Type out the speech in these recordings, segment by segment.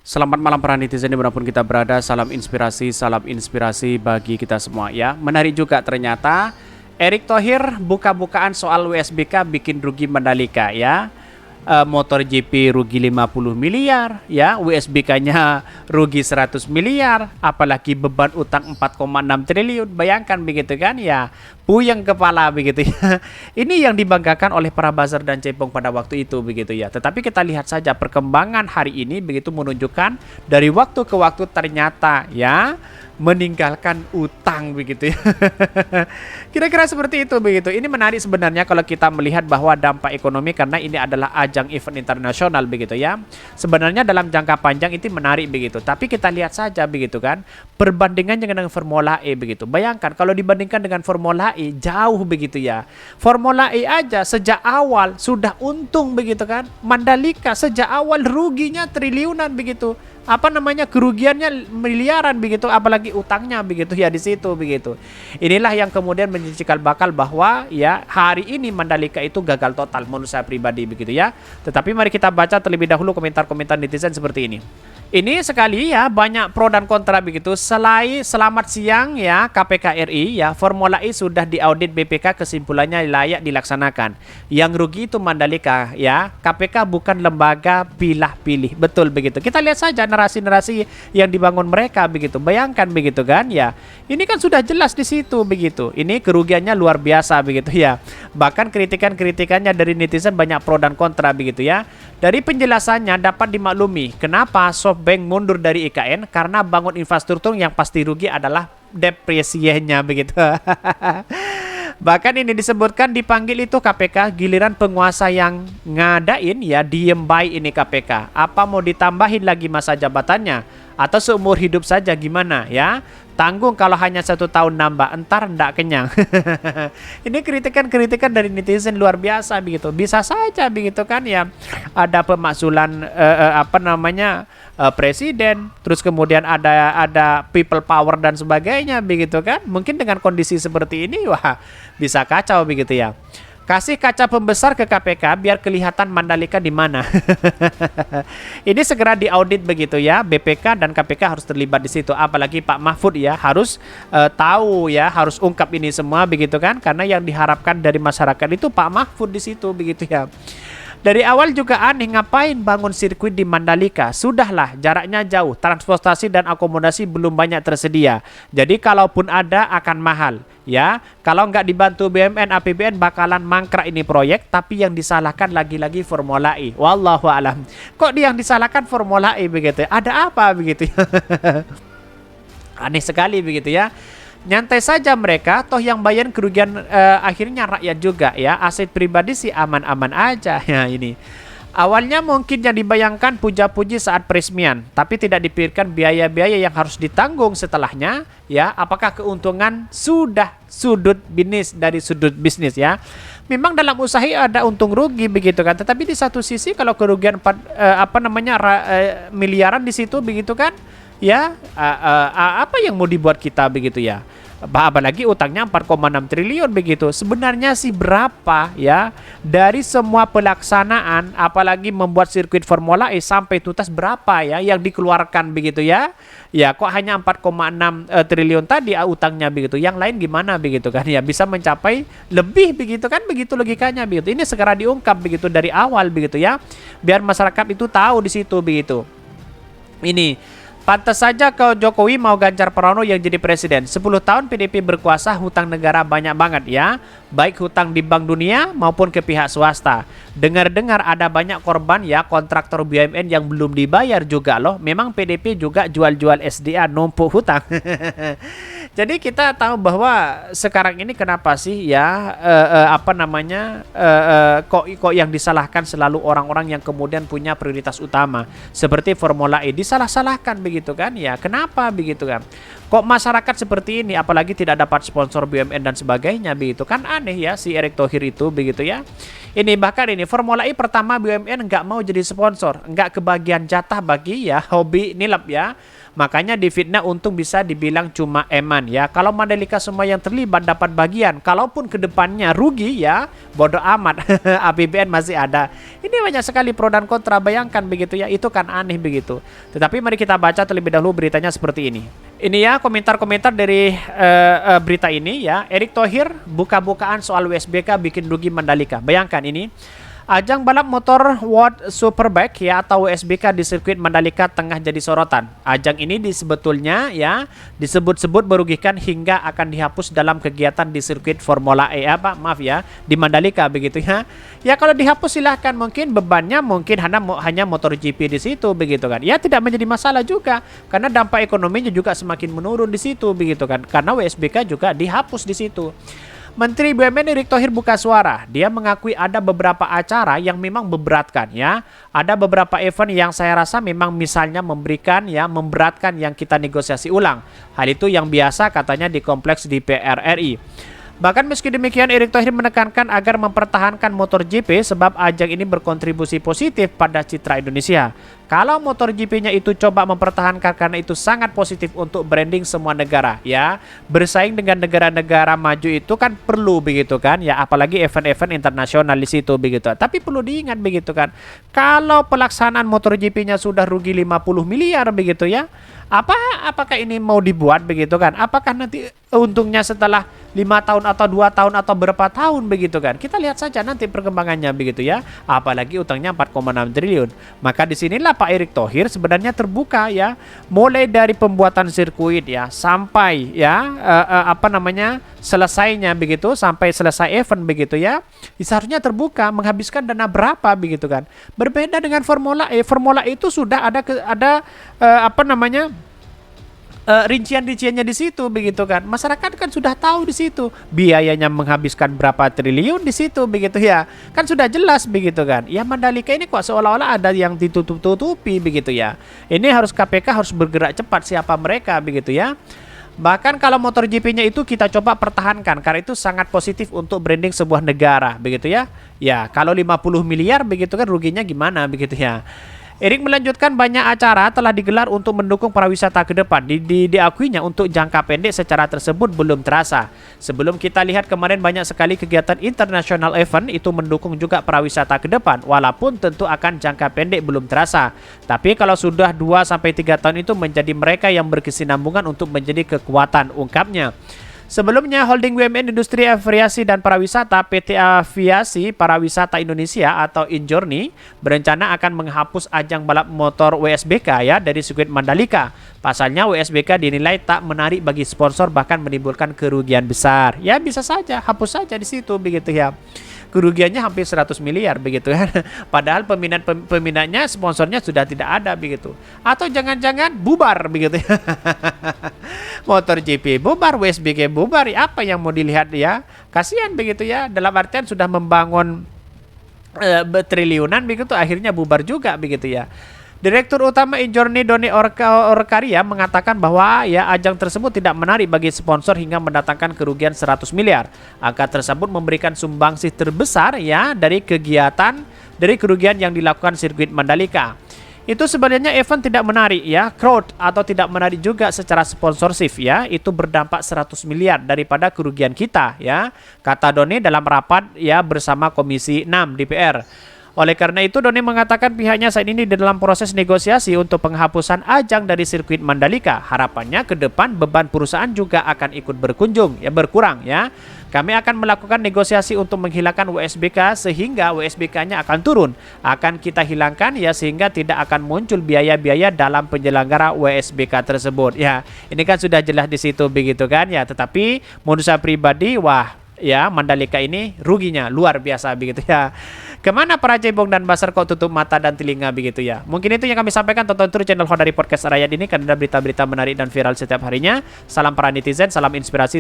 Selamat malam para netizen dimanapun kita berada. Salam inspirasi bagi kita semua ya. Menarik juga ternyata Erick Thohir buka-bukaan soal WSBK bikin rugi Mandalika ya. Motor GP rugi 50 miliar ya, WSBK-nya rugi 100 miliar, apalagi beban utang 4,6 triliun. Bayangkan begitu kan ya, puyeng kepala begitu ya. Ini yang dibanggakan oleh para buzzer dan cebong pada waktu itu begitu ya. Tetapi kita lihat saja perkembangan hari ini begitu menunjukkan dari waktu ke waktu ternyata ya meninggalkan utang begitu ya. Kira-kira seperti itu begitu. Ini menarik sebenarnya kalau kita melihat bahwa dampak ekonomi karena ini adalah ajang event internasional begitu ya. Sebenarnya dalam jangka panjang itu menarik begitu. Tapi kita lihat saja begitu kan perbandingannya dengan Formula E begitu. Bayangkan kalau dibandingkan dengan Formula E jauh begitu ya. Formula E aja sejak awal sudah untung begitu kan. Mandalika sejak awal ruginya triliunan begitu. Apa namanya, kerugiannya miliaran begitu, apalagi utangnya begitu ya di situ begitu. Inilah yang kemudian mencicikal bakal bahwa ya hari ini Mandalika itu gagal total menurut saya pribadi begitu ya. Tetapi mari kita baca terlebih dahulu komentar-komentar netizen seperti ini. Ini sekali ya banyak pro dan kontra begitu. Selamat siang ya KPK RI ya, Formula E sudah diaudit BPK, kesimpulannya layak dilaksanakan. Yang rugi itu Mandalika ya. KPK bukan lembaga pilih-pilih. Betul begitu. Kita lihat saja narasi-narasi yang dibangun mereka begitu. Bayangkan begitu kan ya. Ini kan sudah jelas di situ begitu. Ini kerugiannya luar biasa begitu ya. Bahkan kritikan-kritikannya dari netizen banyak pro dan kontra begitu ya. Dari penjelasannya dapat dimaklumi kenapa SoftBank mundur dari IKN, karena bangun infrastruktur yang pasti rugi adalah depresiasinya begitu. Bahkan ini disebutkan dipanggil itu KPK, giliran penguasa yang ngadain ya diem baik ini KPK. Apa mau ditambahin lagi masa jabatannya? Atau seumur hidup saja gimana ya? Tanggung kalau hanya 1 tahun nambah, entar ndak kenyang. Ini kritikan-kritikan dari netizen luar biasa begitu. Bisa saja begitu kan ya. Ada pemakzulan apa namanya presiden, terus kemudian ada people power dan sebagainya begitu kan. Mungkin dengan kondisi seperti ini wah bisa kacau begitu ya. Kasih kaca pembesar ke KPK biar kelihatan Mandalika di mana. Ini segera diaudit begitu ya. BPK dan KPK harus terlibat di situ. Apalagi Pak Mahfud ya harus tahu ya, harus ungkap ini semua begitu kan. Karena yang diharapkan dari masyarakat itu Pak Mahfud di situ begitu ya. Dari awal juga aneh ngapain bangun sirkuit di Mandalika. Sudahlah jaraknya jauh, transportasi dan akomodasi belum banyak tersedia. Jadi kalaupun ada akan mahal ya. Kalau nggak dibantu BUMN APBN bakalan mangkrak ini proyek. Tapi yang disalahkan lagi-lagi Formula E. Wallahu alam. Kok yang disalahkan Formula E begitu? Ada apa begitu ya? Aneh sekali begitu ya. Nyantai saja mereka, toh yang bayar kerugian akhirnya rakyat juga ya. Aset pribadi sih aman-aman aja ya ini. Awalnya mungkin yang dibayangkan puja-puji saat peresmian, tapi tidak dipikirkan biaya-biaya yang harus ditanggung setelahnya ya. Apakah keuntungan sudah sudut bisnis ya. Memang dalam usaha ada untung rugi begitu kan. Tetapi di satu sisi kalau kerugian miliaran di situ begitu kan. Ya, apa yang mau dibuat kita begitu ya? Apalagi utangnya 4,6 triliun begitu. Sebenarnya sih berapa ya dari semua pelaksanaan, apalagi membuat sirkuit Formula E sampai tuntas berapa ya yang dikeluarkan begitu ya? Ya kok hanya 4,6 triliun tadi utangnya begitu. Yang lain gimana begitu kan ya? Bisa mencapai lebih begitu kan? Begitu logikanya begitu. Ini segera diungkap begitu dari awal begitu ya. Biar masyarakat itu tahu di situ begitu. Ini pantas saja kau Jokowi mau Ganjar Pranowo yang jadi presiden. 10 tahun PDP berkuasa, hutang negara banyak banget ya. Baik hutang di Bank Dunia maupun ke pihak swasta. Dengar-dengar ada banyak korban ya, kontraktor BUMN yang belum dibayar juga loh. Memang PDP juga jual-jual SDA numpuk hutang. Jadi kita tahu bahwa sekarang ini kenapa sih ya kok yang disalahkan selalu orang-orang yang kemudian punya prioritas utama seperti Formula E disalah-salahkan begitu kan ya. Kenapa begitu kan? Kok masyarakat seperti ini apalagi tidak dapat sponsor BUMN dan sebagainya begitu kan, aneh ya si Erick Thohir itu begitu ya. Ini bahkan ini Formula E pertama BUMN nggak mau jadi sponsor, nggak kebagian jatah bagi ya hobi nilap ya. Makanya difitnah untung bisa dibilang cuma eman ya. Kalau Mandalika semua yang terlibat dapat bagian, kalaupun kedepannya rugi ya bodoh amat. APBN masih ada. Ini banyak sekali pro dan kontra, bayangkan begitu ya. Itu kan aneh begitu. Tetapi mari kita baca terlebih dahulu beritanya seperti ini. Ini ya komentar-komentar dari berita ini ya. Erick Thohir buka-bukaan soal WSBK bikin rugi Mandalika. Bayangkan ini. Ajang balap motor World Superbike ya atau WSBK di sirkuit Mandalika tengah jadi sorotan. Ajang ini sebetulnya ya disebut-sebut merugikan hingga akan dihapus dalam kegiatan di sirkuit Formula E di Mandalika begitu ya. Ya kalau dihapus silahkan, mungkin bebannya mungkin hanya motor GP di situ begitu kan. Ya tidak menjadi masalah juga karena dampak ekonominya juga semakin menurun di situ begitu kan. Karena WSBK juga dihapus di situ. Menteri BUMN Erick Thohir buka suara. Dia mengakui ada beberapa acara yang memang memberatkan ya. Ada beberapa event yang saya rasa memang misalnya memberatkan yang kita negosiasi ulang. Hal itu yang biasa katanya di kompleks DPR RI. Bahkan meski demikian, Erick Thohir menekankan agar mempertahankan motor GP sebab ajang ini berkontribusi positif pada citra Indonesia. Kalau motor GP-nya itu coba mempertahankan karena itu sangat positif untuk branding semua negara ya. Bersaing dengan negara-negara maju itu kan perlu begitu kan ya, apalagi event-event internasional di situ begitu. Tapi perlu diingat begitu kan. Kalau pelaksanaan motor GP-nya sudah rugi 50 miliar begitu ya. Apakah ini mau dibuat begitu kan? Apakah nanti untungnya setelah 5 tahun atau 2 tahun atau berapa tahun begitu kan? Kita lihat saja nanti perkembangannya begitu ya. Apalagi utangnya 4,6 triliun. Maka disinilah Pak Erick Thohir sebenarnya terbuka ya. Mulai dari pembuatan sirkuit ya sampai ya selesainya begitu, sampai selesai event begitu ya. Seharusnya terbuka menghabiskan dana berapa begitu kan. Berbeda dengan Formula E. Formula E itu sudah ada rincian-rinciannya di situ begitu kan. Masyarakat kan sudah tahu di situ biayanya menghabiskan berapa triliun di situ begitu ya. Kan sudah jelas begitu kan. Ya Mandalika ini kok seolah-olah ada yang ditutup-tutupi begitu ya. Ini harus KPK harus bergerak cepat siapa mereka begitu ya. Bahkan kalau motor GP-nya itu kita coba pertahankan karena itu sangat positif untuk branding sebuah negara begitu ya. Ya, kalau 50 miliar begitu kan ruginya gimana begitu ya. Erick melanjutkan banyak acara telah digelar untuk mendukung pariwisata ke depan. Diakuinya untuk jangka pendek secara tersebut belum terasa. Sebelum kita lihat kemarin banyak sekali kegiatan internasional event itu mendukung juga pariwisata ke depan. Walaupun tentu akan jangka pendek belum terasa. Tapi kalau sudah 2-3 tahun itu menjadi mereka yang berkesinambungan untuk menjadi kekuatan, ungkapnya. Sebelumnya, holding BUMN Industri Aviasi dan Pariwisata PT Aviasi Pariwisata Indonesia atau Injourney berencana akan menghapus ajang balap motor WSBK ya dari sirkuit Mandalika. Pasalnya WSBK dinilai tak menarik bagi sponsor bahkan menimbulkan kerugian besar. Ya bisa saja, hapus saja di situ begitu ya. Kerugiannya hampir 100 miliar begitu kan. Padahal peminatnya sponsornya sudah tidak ada begitu. Atau jangan-jangan bubar begitu ya. Motor GP bubar, WSBK bubar, apa yang mau dilihat ya? Kasihan begitu ya. Dalam artian sudah membangun triliunan begitu akhirnya bubar juga begitu ya. Direktur Utama Injourney Doni Orkaria mengatakan bahwa ya ajang tersebut tidak menarik bagi sponsor hingga mendatangkan kerugian 100 miliar. Angka tersebut memberikan sumbangsih terbesar ya dari kerugian yang dilakukan sirkuit Mandalika. Itu sebenarnya event tidak menarik ya, crowd atau tidak menarik juga secara sponsorship ya, itu berdampak 100 miliar daripada kerugian kita ya, kata Doni dalam rapat ya bersama Komisi 6 DPR. Oleh karena itu, Doni mengatakan pihaknya saat ini dalam proses negosiasi untuk penghapusan ajang dari sirkuit Mandalika. Harapannya ke depan beban perusahaan juga akan ikut berkurang ya. Kami akan melakukan negosiasi untuk menghilangkan WSBK sehingga WSBK-nya akan turun. Akan kita hilangkan ya sehingga tidak akan muncul biaya-biaya dalam penyelenggara WSBK tersebut. Ya, ini kan sudah jelas di situ begitu kan ya. Tetapi menurut saya pribadi, wah ya Mandalika ini ruginya luar biasa begitu ya. Kemana para cebong dan basar kok tutup mata dan telinga begitu ya. Mungkin itu yang kami sampaikan. Tonton terus channel Hodari Podcast Rakyat ini karena ada berita-berita menarik dan viral setiap harinya. Salam para netizen, salam inspirasi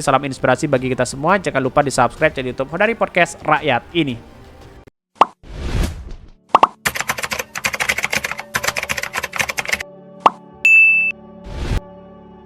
bagi kita semua. Jangan lupa di subscribe channel YouTube Hodari Podcast Rakyat ini.